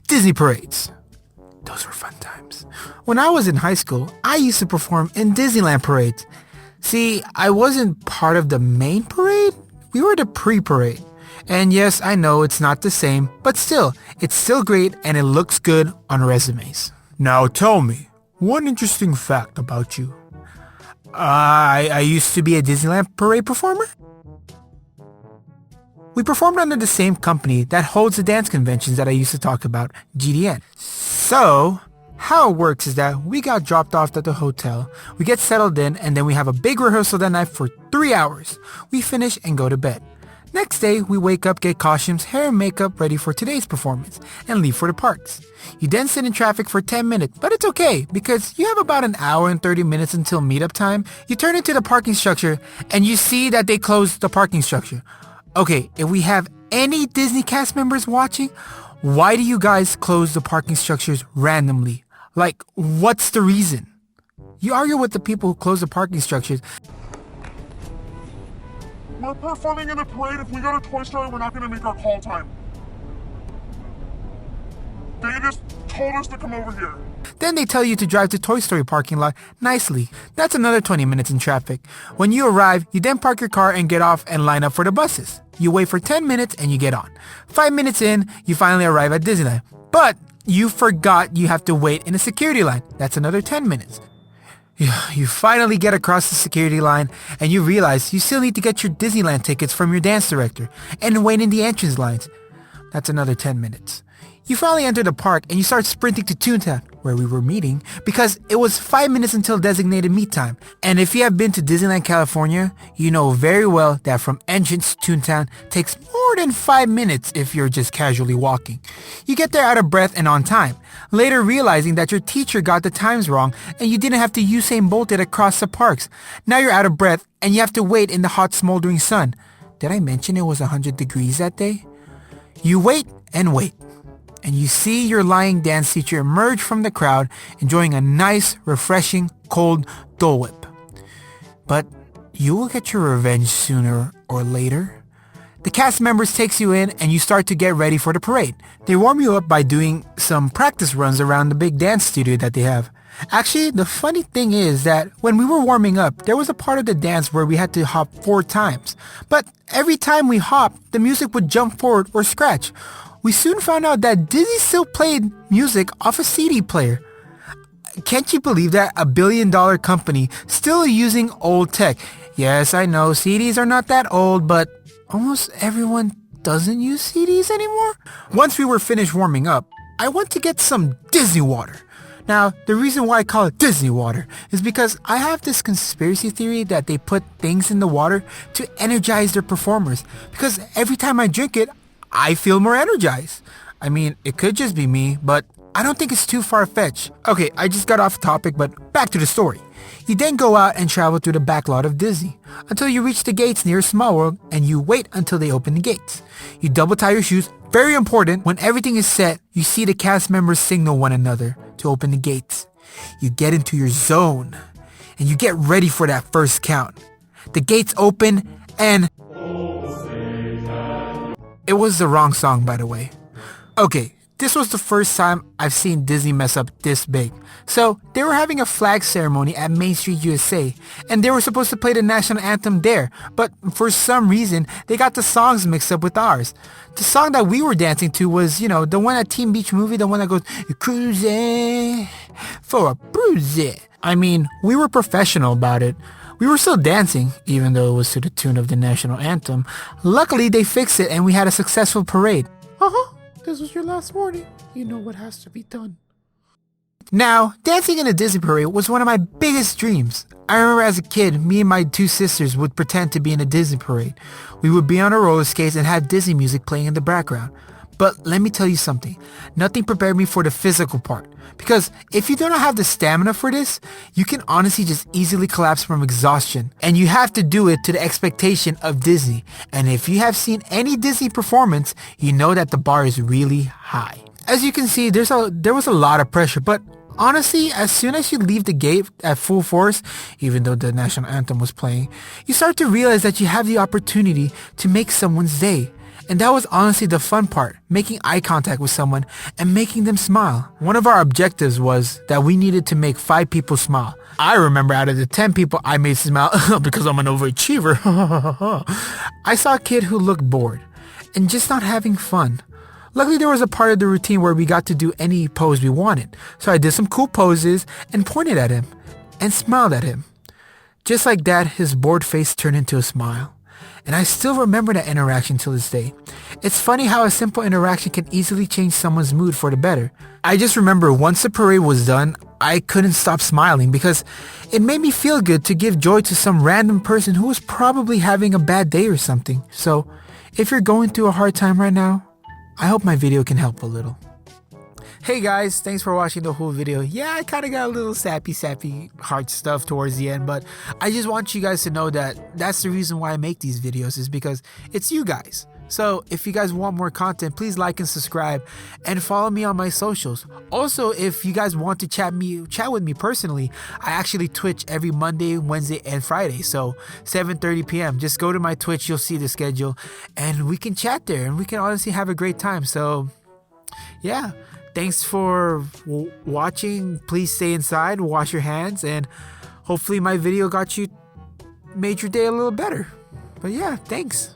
Disney parades. Those were fun times. When I was in high school, I used to perform in Disneyland parades. See, I wasn't part of the main parade. We were the pre-parade. And yes, I know it's not the same, but still, it's still great and it looks good on resumes. Now tell me, one interesting fact about you. I used to be a Disneyland parade performer. We performed under the same company that holds the dance conventions that I used to talk about, GDN. So, how it works is that we got dropped off at the hotel, we get settled in, and then we have a big rehearsal that night for 3 hours. We finish and go to bed. Next day, we wake up, get costumes, hair and makeup ready for today's performance, and leave for the parks. You then sit in traffic for 10 minutes, but it's okay, because you have about an hour and 30 minutes until meetup time. You turn into the parking structure, and you see that they closed the parking structure. Okay, if we have any Disney cast members watching, why do you guys close the parking structures randomly? Like, what's the reason? You argue with the people who close the parking structures. We're performing in the parade. If we go to Toy Story, we're not going to make our call time. They just told us to come over here. Then they tell you to drive to Toy Story parking lot nicely. That's another 20 minutes in traffic. When you arrive, you then park your car and get off and line up for the buses. You wait for 10 minutes and you get on. 5 minutes in, you finally arrive at Disneyland. But you forgot you have to wait in a security line. That's another 10 minutes. You finally get across the security line and you realize you still need to get your Disneyland tickets from your dance director and wait in the entrance lines. That's another 10 minutes. You finally enter the park and you start sprinting to Toontown, where we were meeting, because it was 5 minutes until designated meet time. And if you have been to Disneyland, California, you know very well that from entrance to Toontown takes more than 5 minutes if you're just casually walking. You get there out of breath and on time, later realizing that your teacher got the times wrong and you didn't have to Usain Bolt it across the parks. Now you're out of breath and you have to wait in the hot smoldering sun. Did I mention it was 100 degrees that day? You wait and wait. And you see your lying dance teacher emerge from the crowd, enjoying a nice, refreshing, cold Dole Whip. But you will get your revenge sooner or later. The cast members takes you in and you start to get ready for the parade. They warm you up by doing some practice runs around the big dance studio that they have. Actually, the funny thing is that when we were warming up, there was a part of the dance where we had to hop 4 times. But every time we hopped, the music would jump forward or scratch. We soon found out that Disney still played music off a CD player. Can't you believe that a billion-dollar company still using old tech? Yes, I know CDs are not that old, but almost everyone doesn't use CDs anymore. Once we were finished warming up, I went to get some Disney water. Now, the reason why I call it Disney water is because I have this conspiracy theory that they put things in the water to energize their performers. Because every time I drink it, I feel more energized. I mean, it could just be me, but I don't think it's too far-fetched. Okay, I just got off topic, but back to the story. You then go out and travel through the back lot of Disney until you reach the gates near Small World and you wait until they open the gates. You double tie your shoes. Very important, when everything is set, you see the cast members signal one another to open the gates. You get into your zone and you get ready for that first count. The gates open and... It was the wrong song, by the way. Okay, this was the first time I've seen Disney mess up this big. So, they were having a flag ceremony at Main Street, USA, and they were supposed to play the national anthem there, but for some reason, they got the songs mixed up with ours. The song that we were dancing to was, the one at Teen Beach Movie, the one that goes, cruising for a bruise. I mean, we were professional about it. We were still dancing, even though it was to the tune of the national anthem. Luckily, they fixed it and we had a successful parade. This was your last warning. You know what has to be done. Now, dancing in a Disney parade was one of my biggest dreams. I remember as a kid, me and my 2 sisters would pretend to be in a Disney parade. We would be on our roller skates and have Disney music playing in the background. But let me tell you something, nothing prepared me for the physical part. Because if you do not have the stamina for this, you can honestly just easily collapse from exhaustion. And you have to do it to the expectation of Disney. And if you have seen any Disney performance, you know that the bar is really high. As you can see, there was a lot of pressure, but honestly, as soon as you leave the gate at full force, even though the national anthem was playing, you start to realize that you have the opportunity to make someone's day. And that was honestly the fun part, making eye contact with someone and making them smile. One of our objectives was that we needed to make 5 people smile. I remember out of the 10 people I made smile, because I'm an overachiever, I saw a kid who looked bored and just not having fun. Luckily, there was a part of the routine where we got to do any pose we wanted. So I did some cool poses and pointed at him and smiled at him. Just like that, his bored face turned into a smile. And I still remember that interaction till this day. It's funny how a simple interaction can easily change someone's mood for the better. I just remember once the parade was done, I couldn't stop smiling because it made me feel good to give joy to some random person who was probably having a bad day or something. So, if you're going through a hard time right now, I hope my video can help a little. Hey guys, thanks for watching the whole video. Yeah, I kind of got a little sappy heart stuff towards the end, but I just want you guys to know that that's the reason why I make these videos, is because it's you guys. So if you guys want more content, please like and subscribe and follow me on my socials. Also, if you guys want to chat with me personally, I actually Twitch every Monday, Wednesday, and Friday. So 7:30 p.m. Just go to my Twitch, you'll see the schedule, and we can chat there and we can honestly have a great time. So yeah. Thanks for watching. Please stay inside, wash your hands, and hopefully my video made your day a little better. But yeah, thanks.